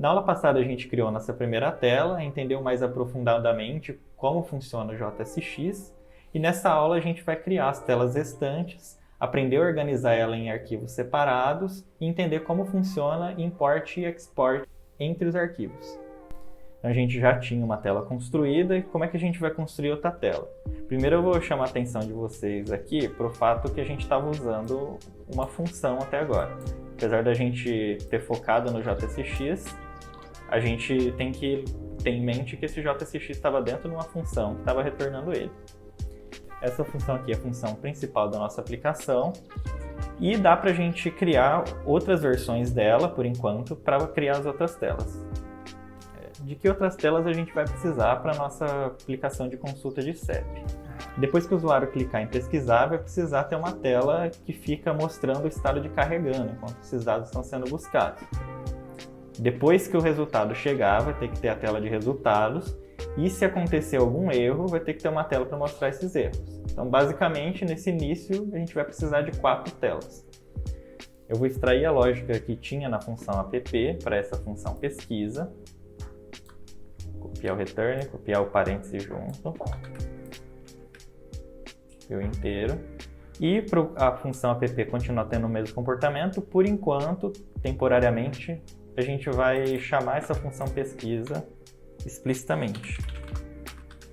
Na aula passada a gente criou nossa primeira tela, entendeu mais aprofundadamente como funciona o JSX, e nessa aula a gente vai criar as telas restantes, aprender a organizar ela em arquivos separados e entender como funciona import e export entre os arquivos. Então, a gente já tinha uma tela construída e como é que a gente vai construir outra tela? Primeiro eu vou chamar a atenção de vocês aqui para o fato que a gente estava usando uma função até agora. Apesar da gente ter focado no JSX, a gente tem que ter em mente que esse JSX estava dentro de uma função que estava retornando ele. Essa função aqui é a função principal da nossa aplicação e dá para a gente criar outras versões dela, por enquanto, para criar as outras telas. De que outras telas a gente vai precisar para a nossa aplicação de consulta de CEP? Depois que o usuário clicar em pesquisar, vai precisar ter uma tela que fica mostrando o estado de carregando, enquanto esses dados estão sendo buscados. Depois que o resultado chegar, vai ter que ter a tela de resultados, e se acontecer algum erro, vai ter que ter uma tela para mostrar esses erros. Então, basicamente, nesse início, a gente vai precisar de 4 telas. Eu vou extrair a lógica que tinha na função app para essa função pesquisa, copiar o return, copiar o parêntese junto, o inteiro, e para a função app continuar tendo o mesmo comportamento, por enquanto, temporariamente, a gente vai chamar essa função pesquisa explicitamente.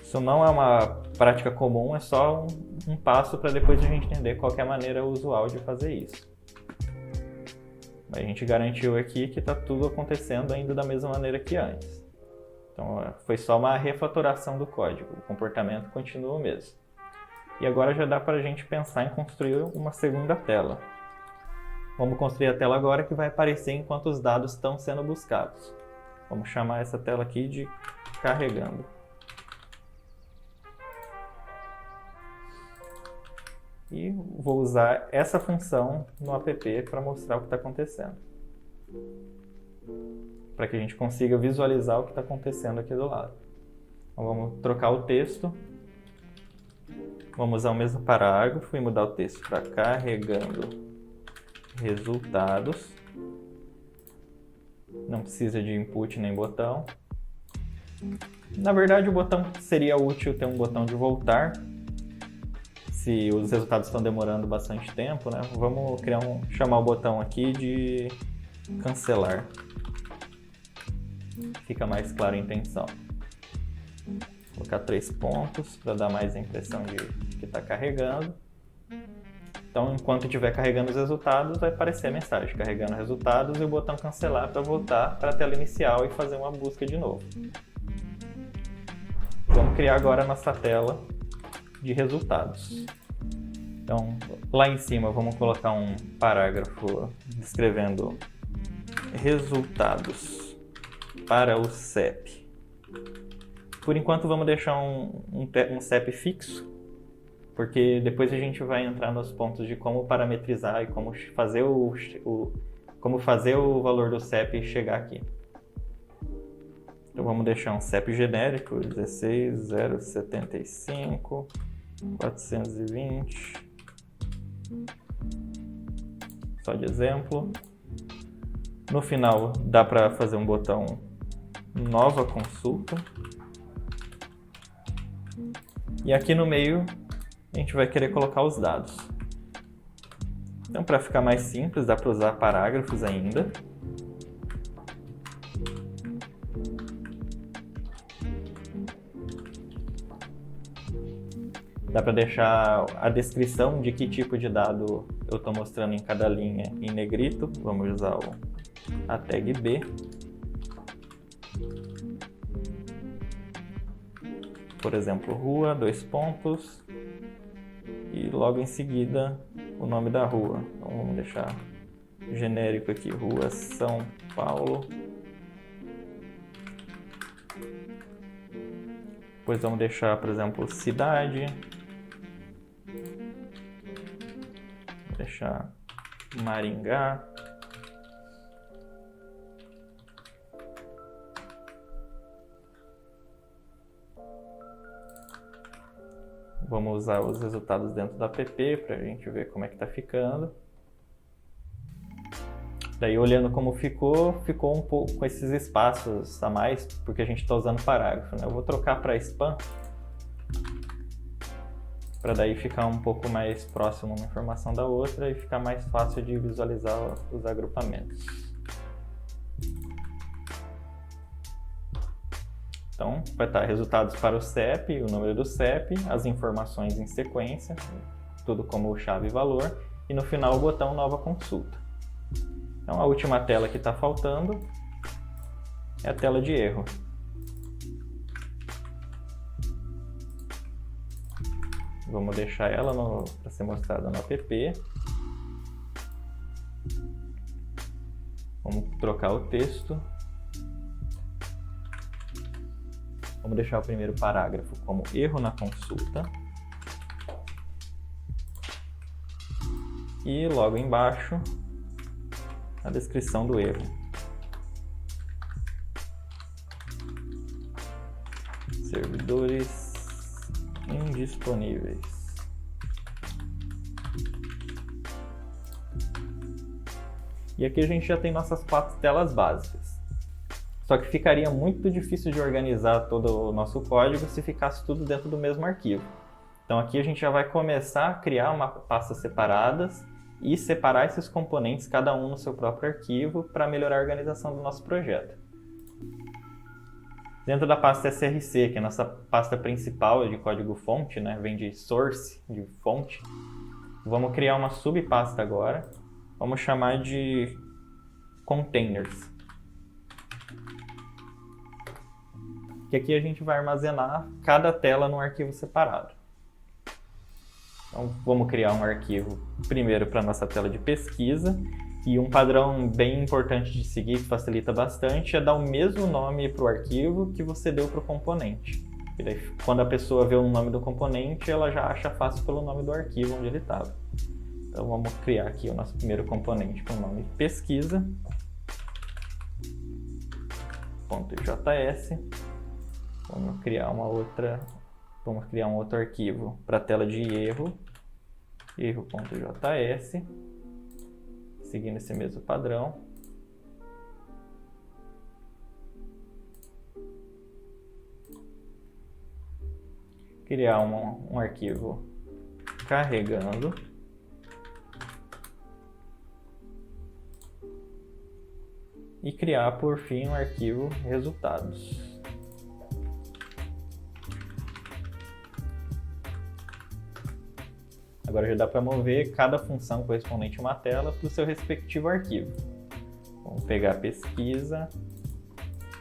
Isso não é uma prática comum, é só um passo para depois a gente entender qual que é a maneira usual de fazer isso. A gente garantiu aqui que está tudo acontecendo ainda da mesma maneira que antes. Então foi só uma refatoração do código, o comportamento continua o mesmo. E agora já dá para a gente pensar em construir uma segunda tela. Vamos construir a tela agora que vai aparecer enquanto os dados estão sendo buscados. Vamos chamar essa tela aqui de carregando. E vou usar essa função no app para mostrar o que está acontecendo. Para que a gente consiga visualizar o que está acontecendo aqui do lado. Então vamos trocar o texto. Vamos usar o mesmo parágrafo e mudar o texto para carregando resultados. Não precisa de input nem botão. Na verdade, o botão seria útil ter um botão de voltar. Se os resultados estão demorando bastante tempo, né? Vamos chamar o botão aqui de cancelar. Fica mais clara a intenção. Vou colocar 3 pontos para dar mais a impressão de que está carregando. Então, enquanto estiver carregando os resultados, vai aparecer a mensagem carregando resultados e o botão cancelar para voltar para a tela inicial e fazer uma busca de novo. Vamos criar agora a nossa tela de resultados. Então, lá em cima vamos colocar um parágrafo descrevendo resultados para o CEP. Por enquanto vamos deixar um CEP fixo, porque depois a gente vai entrar nos pontos de como parametrizar e como fazer o valor do CEP chegar aqui. Então vamos deixar um CEP genérico, 16.075, 420, só de exemplo. No final dá para fazer um botão nova consulta. E aqui no meio a gente vai querer colocar os dados. Então, para ficar mais simples, dá para usar parágrafos ainda. Dá para deixar a descrição de que tipo de dado eu estou mostrando em cada linha em negrito. Vamos usar a tag B. Por exemplo, rua, 2 pontos. E logo em seguida o nome da rua. Então vamos deixar genérico aqui, Rua São Paulo. Depois vamos deixar, por exemplo, cidade. Vou deixar Maringá. Vamos usar os resultados dentro da app para a gente ver como é que está ficando. Daí, olhando como ficou um pouco com esses espaços a mais, porque a gente está usando parágrafo, né? Eu vou trocar para span, para daí ficar um pouco mais próximo uma informação da outra e ficar mais fácil de visualizar os agrupamentos. Então, vai estar resultados para o CEP, o número do CEP, as informações em sequência, tudo como chave e valor, e no final o botão Nova Consulta. Então, a última tela que está faltando é a tela de erro. Vamos deixar ela para ser mostrada no app. Vamos trocar o texto. Vamos deixar o primeiro parágrafo como erro na consulta. E logo embaixo, a descrição do erro. Servidores indisponíveis. E aqui a gente já tem nossas 4 telas básicas. Só que ficaria muito difícil de organizar todo o nosso código se ficasse tudo dentro do mesmo arquivo. Então aqui a gente já vai começar a criar uma pastas separadas e separar esses componentes, cada um no seu próprio arquivo, para melhorar a organização do nosso projeto. Dentro da pasta src, que é a nossa pasta principal de código-fonte, né? Vem de source, de fonte, vamos criar uma subpasta agora. Vamos chamar de containers. Que aqui a gente vai armazenar cada tela num arquivo separado. Então, vamos criar um arquivo primeiro para a nossa tela de pesquisa, e um padrão bem importante de seguir, que facilita bastante, é dar o mesmo nome para o arquivo que você deu para o componente. E daí, quando a pessoa vê o nome do componente, ela já acha fácil pelo nome do arquivo onde ele estava. Então vamos criar aqui o nosso primeiro componente com o nome pesquisa. .js. Vamos criar um outro arquivo para a tela de erro, erro.js, seguindo esse mesmo padrão. Criar um arquivo carregando. E criar, por fim, um arquivo resultados. Agora já dá para mover cada função correspondente a uma tela para o seu respectivo arquivo. Vamos pegar a pesquisa,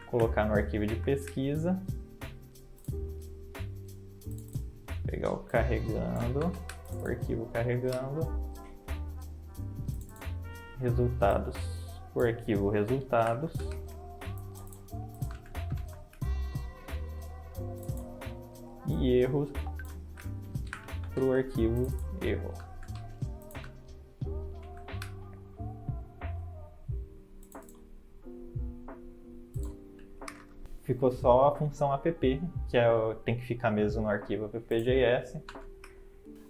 colocar no arquivo de pesquisa, pegar o carregando, o arquivo carregando, resultados, o arquivo resultados, e erros para o arquivo erro. Ficou só a função app, que tem que ficar mesmo no arquivo app.js.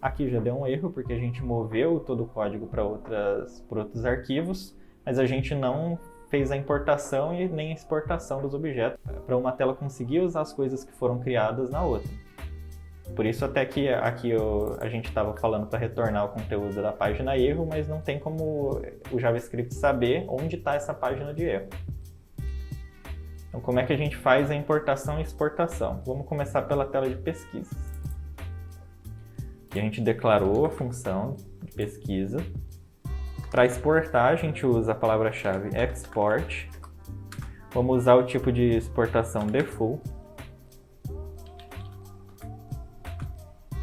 Aqui já deu um erro, porque a gente moveu todo o código para outros arquivos, mas a gente não fez a importação e nem a exportação dos objetos para uma tela conseguir usar as coisas que foram criadas na outra. Por isso até que aqui a gente estava falando para retornar o conteúdo da página erro, mas não tem como o JavaScript saber onde está essa página de erro. Então, como é que a gente faz a importação e exportação? Vamos começar pela tela de pesquisas. Aqui a gente declarou a função de pesquisa. Para exportar, a gente usa a palavra-chave export. Vamos usar o tipo de exportação default.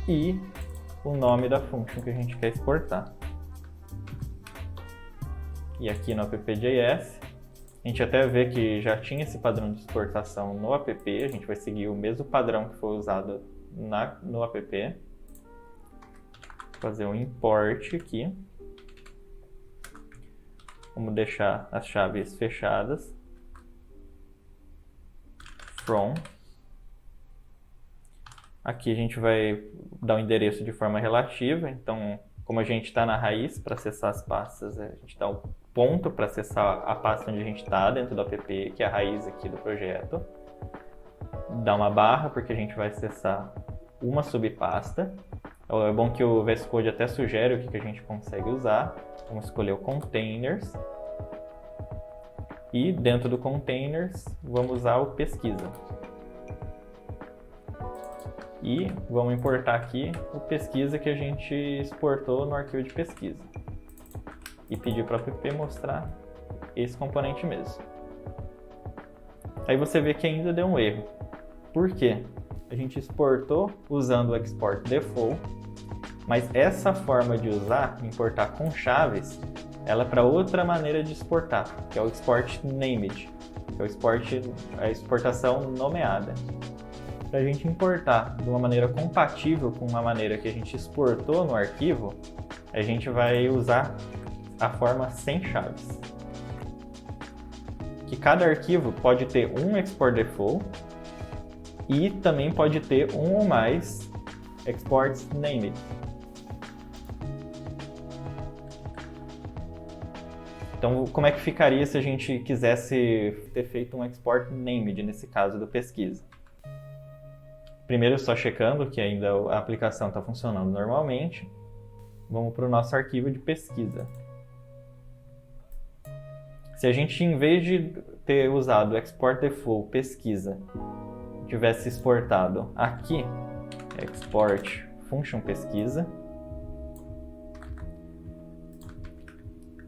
E o nome da função que a gente quer exportar. E aqui no app.js, a gente até vê que já tinha esse padrão de exportação no app, a gente vai seguir o mesmo padrão que foi usado no app. Fazer um import aqui. Vamos deixar as chaves fechadas. From. Aqui a gente vai dar o endereço de forma relativa, então como a gente está na raiz, para acessar as pastas, a gente dá o ponto para acessar a pasta onde a gente está dentro do app, que é a raiz aqui do projeto. Dá uma barra, porque a gente vai acessar uma subpasta. É bom que o VS Code até sugere o que a gente consegue usar. Vamos escolher o Containers. E dentro do Containers, vamos usar o Pesquisa. E vamos importar aqui o Pesquisa que a gente exportou no arquivo de pesquisa. E pedir para o app mostrar esse componente mesmo. Aí você vê que ainda deu um erro. Por quê? A gente exportou usando o Export Default, mas essa forma de usar, importar com chaves, ela é para outra maneira de exportar, que é o Export Named, que é a exportação nomeada. Para a gente importar de uma maneira compatível com uma maneira que a gente exportou no arquivo, a gente vai usar a forma sem chaves. Que cada arquivo pode ter um Export Default e também pode ter um ou mais Exports Named. Então, como é que ficaria se a gente quisesse ter feito um Export Named, nesse caso do pesquisa? Primeiro, só checando que ainda a aplicação está funcionando normalmente. Vamos para o nosso arquivo de pesquisa. Se a gente, em vez de ter usado o Export Default pesquisa, tivesse exportado aqui, Export Function Pesquisa,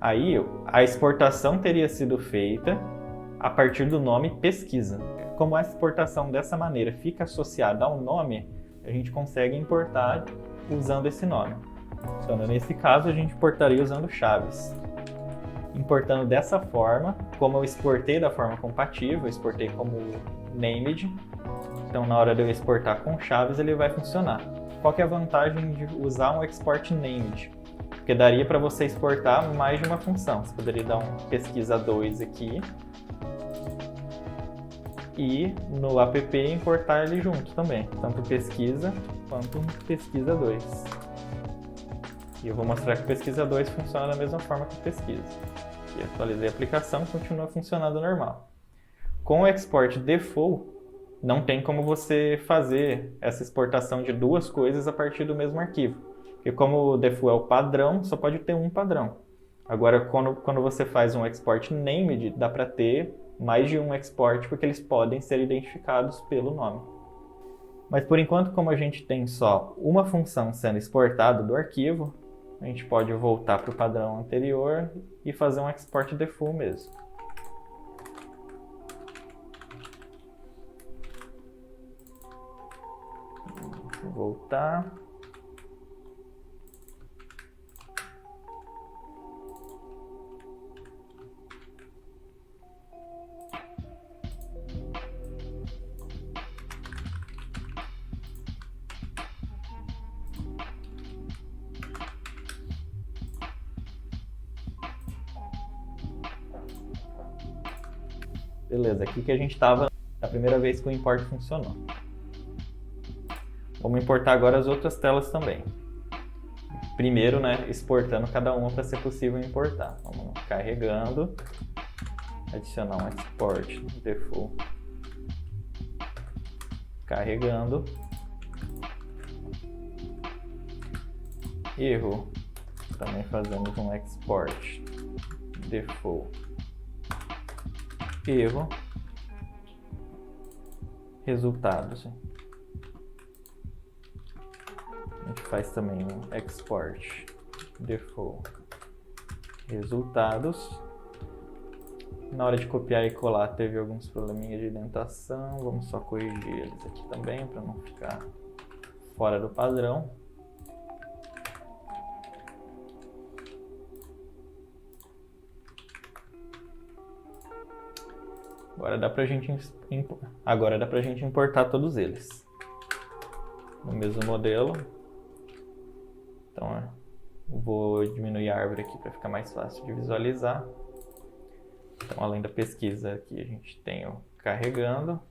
aí a exportação teria sido feita a partir do nome pesquisa. Como a exportação dessa maneira fica associada ao nome, a gente consegue importar usando esse nome. Então, nesse caso, a gente importaria usando chaves. Importando dessa forma, como eu exportei da forma compatível, eu exportei como named, então na hora de eu exportar com chaves ele vai funcionar. Qual que é a vantagem de usar um export named? Porque daria para você exportar mais de uma função. Você poderia dar um pesquisa 2 aqui e no app importar ele junto também, tanto pesquisa quanto pesquisa 2. E eu vou mostrar que pesquisa 2 funciona da mesma forma que pesquisa. E atualizei a aplicação, continua funcionando normal. Com o Export Default, não tem como você fazer essa exportação de duas coisas a partir do mesmo arquivo. Porque como o default é o padrão, só pode ter um padrão. Agora, quando você faz um Export Named, dá para ter mais de um export, porque eles podem ser identificados pelo nome. Mas por enquanto, como a gente tem só uma função sendo exportada do arquivo, a gente pode voltar para o padrão anterior e fazer um Export Default mesmo. Vou voltar. Beleza, aqui que a gente estava a primeira vez que o import funcionou. Vamos importar agora as outras telas também. Primeiro, exportando cada uma para ser possível importar. Vamos carregando, adicionar um export default. Carregando. Erro. Também fazemos um export default. Erro. Resultados. A gente faz também um export default resultados. Na hora de copiar e colar teve alguns probleminhas de indentação, vamos só corrigir eles aqui também para não ficar fora do padrão. Agora dá pra gente importar todos eles no mesmo modelo. Então, vou diminuir a árvore aqui para ficar mais fácil de visualizar. Então, além da pesquisa aqui, a gente tem o carregando,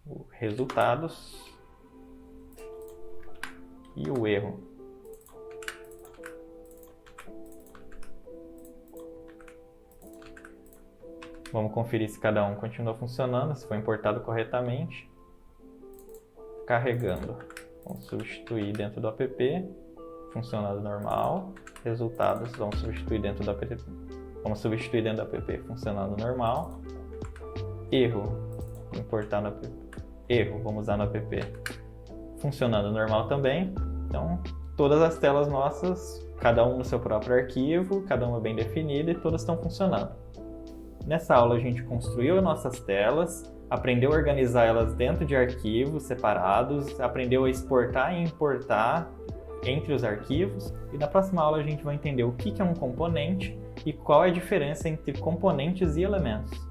o resultados e o erro. Vamos conferir se cada um continua funcionando, se foi importado corretamente. Carregando. Vamos substituir dentro do app, funcionando normal. Resultados, vamos substituir dentro do app, funcionando normal. Erro, importar no app. Erro, vamos usar no app, funcionando normal também. Então, todas as telas nossas, cada um no seu próprio arquivo, cada uma bem definida e todas estão funcionando. Nessa aula a gente construiu nossas telas, aprendeu a organizar elas dentro de arquivos separados, aprendeu a exportar e importar entre os arquivos, e na próxima aula a gente vai entender o que é um componente e qual é a diferença entre componentes e elementos.